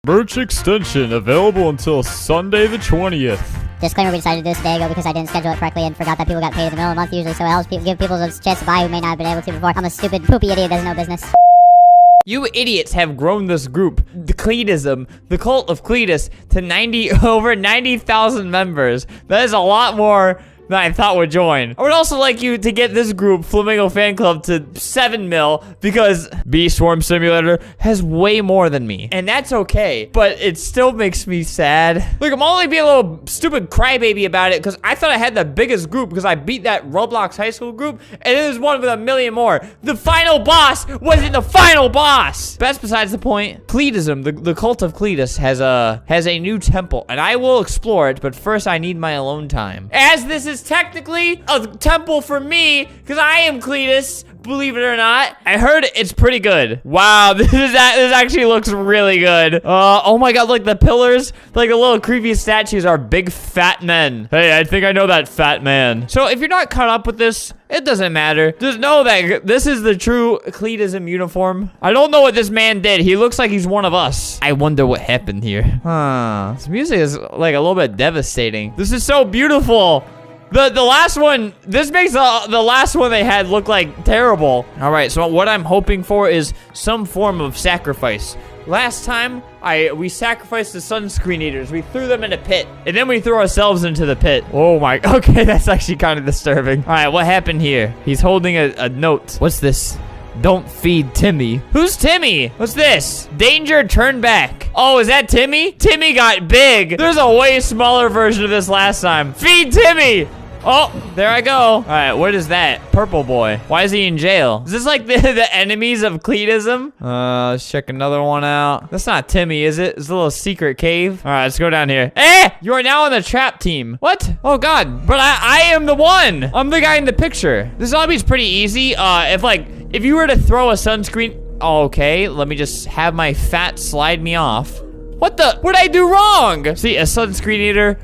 Merch extension available until Sunday the 20th. Disclaimer, we decided to do this a day ago because I didn't schedule it correctly and forgot that people got paid in the middle of the month usually, so it helps give people a chance to buy who may not have been able to before. I'm a stupid, poopy idiot that has no business. You idiots have grown this group, the Cletusm, the cult of Cletus, to over 90,000 members. That is a lot more than I thought would join. I would also like you to get this group, Flamingo Fan Club, to 7 mil because Bee Swarm Simulator has way more than me. And that's okay, but it still makes me sad. Look, I'm only being a little stupid crybaby about it because I thought I had the biggest group because I beat that Roblox high school group and it was one with a million more. The final boss wasn't the final boss. But that's besides the point. Cletusm, the cult of Cletus, has a new temple and I will explore it, but first I need my alone time. As this is technically a temple for me because I am Cletus, believe it or not. I heard it's pretty good. Wow, this actually looks really good. Oh my god, look, the pillars, like the little creepy statues are big fat men. Hey, I think I know that fat man. So if you're not caught up with this, it doesn't matter. Just know that this is the true Cletusm uniform. I don't know what this man did. He looks like he's one of us. I wonder what happened here. This music is like a little bit devastating. This is so beautiful. The last one, this makes the last one they had look like terrible. All right, so what I'm hoping for is some form of sacrifice. Last time, we sacrificed the sunscreen eaters. We threw them in a pit, and then we threw ourselves into the pit. Oh my, okay, that's actually kind of disturbing. All right, what happened here? He's holding a note. What's this? Don't feed Timmy. Who's Timmy? What's this? Danger, turn back. Oh, is that Timmy? Timmy got big. There's a way smaller version of this last time. Feed Timmy. Oh, there I go. All right, what is that? Purple boy. Why is he in jail? Is this like the enemies of Cletusm? Let's check another one out. That's not Timmy, is it? It's a little secret cave. All right, let's go down here. Eh! You are now on the trap team. What? Oh, God. But I am the one. I'm the guy in the picture. This lobby's pretty easy. If you were to throw a sunscreen... Oh, okay, let me just have my fat slide me off. What the? What'd I do wrong? See, a sunscreen eater...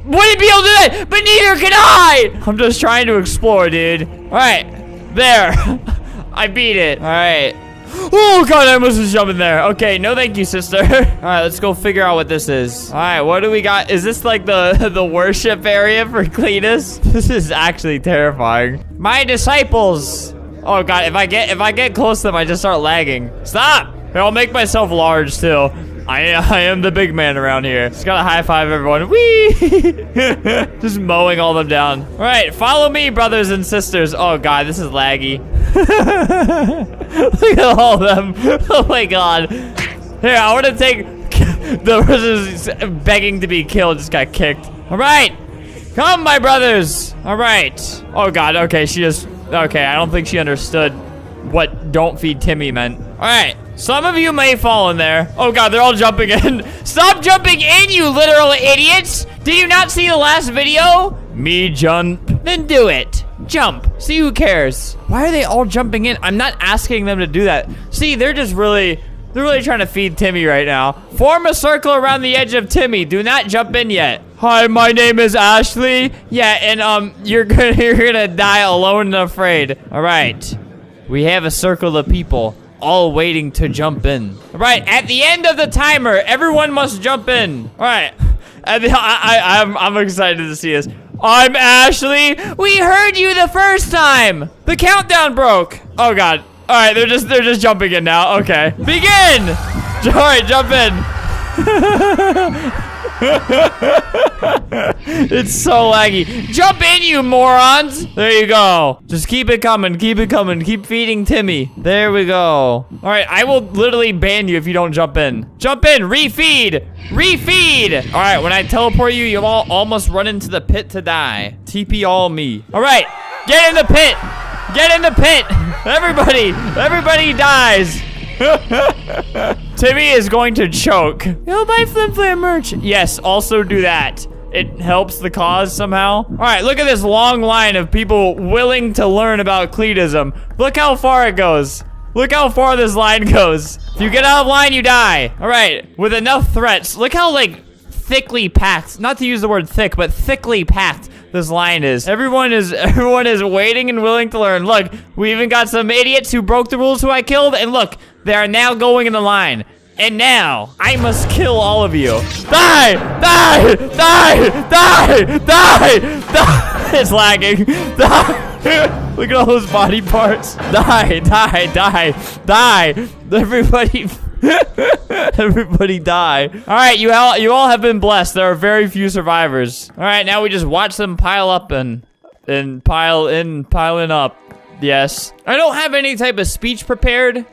wouldn't be able to do that, but neither can I! I'm just trying to explore, dude. All right, there. I beat it. All right. Oh, God, I almost was jumping there. Okay, no thank you, sister. All right, let's go figure out what this is. All right, what do we got? Is this like the worship area for Cletus? This is actually terrifying. My disciples. Oh, God, if I get close to them, I just start lagging. Stop. Here, I'll make myself large, too. I am the big man around here. Just gotta high five everyone. Whee! Just mowing all them down. All right, follow me, brothers and sisters. Oh God, this is laggy. Look at all of them. Oh my God. Here, I want to take the person who's begging to be killed. Just got kicked. All right, come, my brothers. All right. Oh God. Okay, okay. I don't think she understood what "don't feed Timmy" meant. All right. Some of you may fall in there. Oh God, they're all jumping in. Stop jumping in, you literal idiots! Did you not see the last video? Me jump. Then do it. Jump. See who cares. Why are they all jumping in? I'm not asking them to do that. See, they're really trying to feed Timmy right now. Form a circle around the edge of Timmy. Do not jump in yet. Hi, my name is Ashley. Yeah, and you're gonna die alone and afraid. All right. We have a circle of people, all waiting to jump in. All right, at the end of the timer, everyone must jump in. All right, I'm excited to see this. I'm Ashley. We heard you the first time. The countdown broke. Oh God. All right, they're just jumping in now. Okay, begin. All right, jump in. It's so laggy. Jump in, you morons. There you go. Just keep it coming. Keep it coming. Keep feeding Timmy. There we go. All right, I will literally ban you if you don't jump in. Jump in. Refeed. Refeed. All right, when I teleport you, you'll all almost run into the pit to die. TP all me. All right, get in the pit. Get in the pit. Everybody dies. Timmy is going to choke. You'll buy Flim Flam merch. Yes, also do that. It helps the cause somehow. All right, look at this long line of people willing to learn about Cletusm. Look how far it goes. Look how far this line goes. If you get out of line, you die. All right, with enough threats. Look how like thickly packed, not to use the word thick, but thickly packed this line is. Everyone is waiting and willing to learn. Look, we even got some idiots who broke the rules who I killed, and look, they are now going in the line. And now, I must kill all of you. Die! Die! Die! Die! Die! Die! It's lagging. Die! Look at all those body parts. Die! Die! Die! Die! Everybody... Everybody die. All right, you all have been blessed. There are very few survivors. All right, now we just watch them pile up and piling up. Yes. I don't have any type of speech prepared.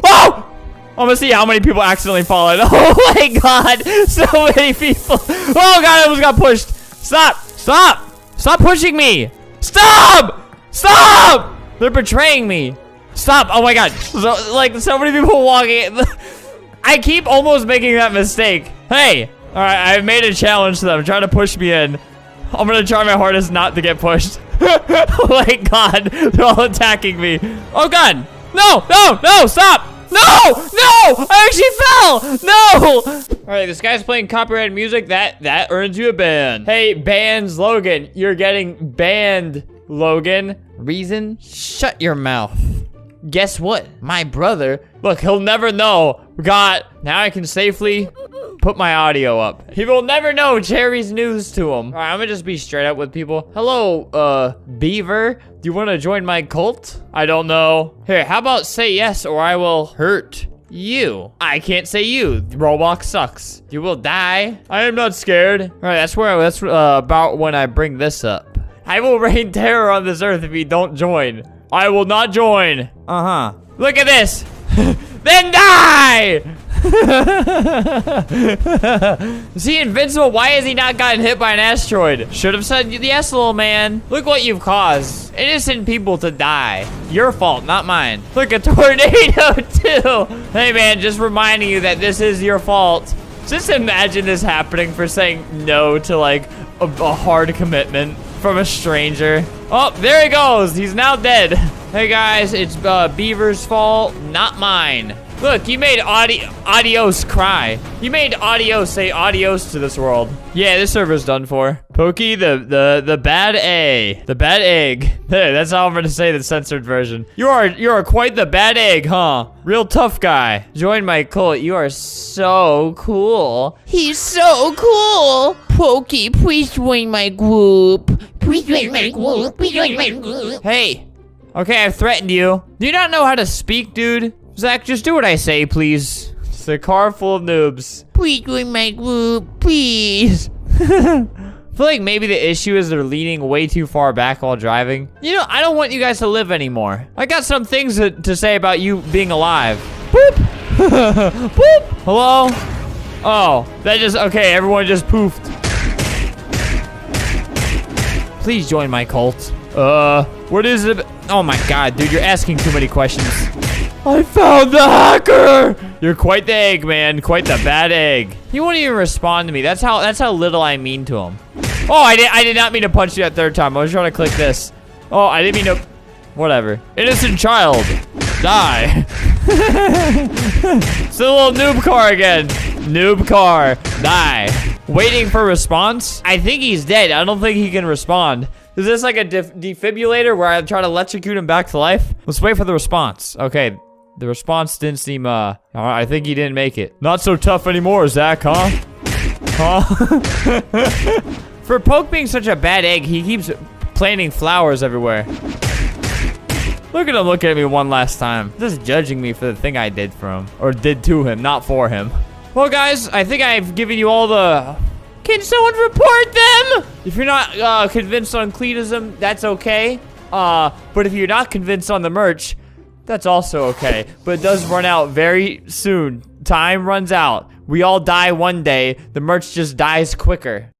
Oh! I'm gonna see how many people accidentally fall in. Oh my god, so many people. Oh god, I almost got pushed. Stop, stop, stop pushing me. Stop, stop. They're betraying me. Stop, oh my god. So many people walking. I keep almost making that mistake. Hey, all right, I've made a challenge to them. Trying to push me in. I'm gonna try my hardest not to get pushed. Oh my god, they're all attacking me. Oh god, no, no, no, stop. No! No! I actually fell! No! Alright, this guy's playing copyrighted music. That earns you a ban. Hey, bans Logan. You're getting banned, Logan. Reason? Shut your mouth. Guess what? My brother, look, he'll never know. Now I can safely put my audio up. He will never know Cherry's news to him. All right, I'm gonna just be straight up with people. Hello, Beaver. Do you want to join my cult? I don't know. Here, how about say yes or I will hurt you. I can't say you. Roblox sucks. You will die. I am not scared. All right, that's about when I bring this up. I will rain terror on this earth if you don't join. I will not join. Uh-huh. Look at this. Then die! Is he invincible? Why has he not gotten hit by an asteroid? Should have said yes, little man. Look what you've caused. Innocent people to die. Your fault, not mine. Look, a tornado too. Hey man, just reminding you that this is your fault. Just imagine this happening for saying no to like a hard commitment from a stranger. Oh, there he goes. He's now dead. Hey guys, it's Beaver's fault, not mine. Look, you made Adios cry. You made Adios say adios to this world. Yeah, this server's done for. Pokey, the bad A. The bad egg. Hey, that's how I'm gonna say the censored version. You are quite the bad egg, huh? Real tough guy. Join my cult. You are so cool. He's so cool. Pokey, please join my group. Please join my group. Please join my group. Hey. Okay, I've threatened you. Do you not know how to speak, dude? Zach, just do what I say, please. It's a car full of noobs. Please join my group, please. I feel like maybe the issue is they're leaning way too far back while driving. You know, I don't want you guys to live anymore. I got some things to say about you being alive. Boop. Boop. Hello? Oh, that just, okay, everyone just poofed. Please join my cult. What is it? Oh my god, dude, you're asking too many questions. I found the hacker! You're quite the egg, man. Quite the bad egg. He won't even respond to me. That's how little I mean to him. Oh, I did not mean to punch you that third time. I was trying to click this. Oh, I didn't mean to... Whatever. Innocent child. Die. It's a little noob car again. Noob car. Die. Waiting for response? I think he's dead. I don't think he can respond. Is this like a defibrillator where I try to electrocute him back to life? Let's wait for the response. Okay. The response didn't seem, I think he didn't make it. Not so tough anymore, Zach, huh? Huh? For Poke being such a bad egg, he keeps planting flowers everywhere. Look at him looking at me one last time. Just judging me for the thing I did for him. Or did to him, not for him. Well, guys, I think I've given you all the... Can someone report them? If you're not convinced on Cleanism, that's okay. But if you're not convinced on the merch, that's also okay. But it does run out very soon. Time runs out. We all die one day. The merch just dies quicker.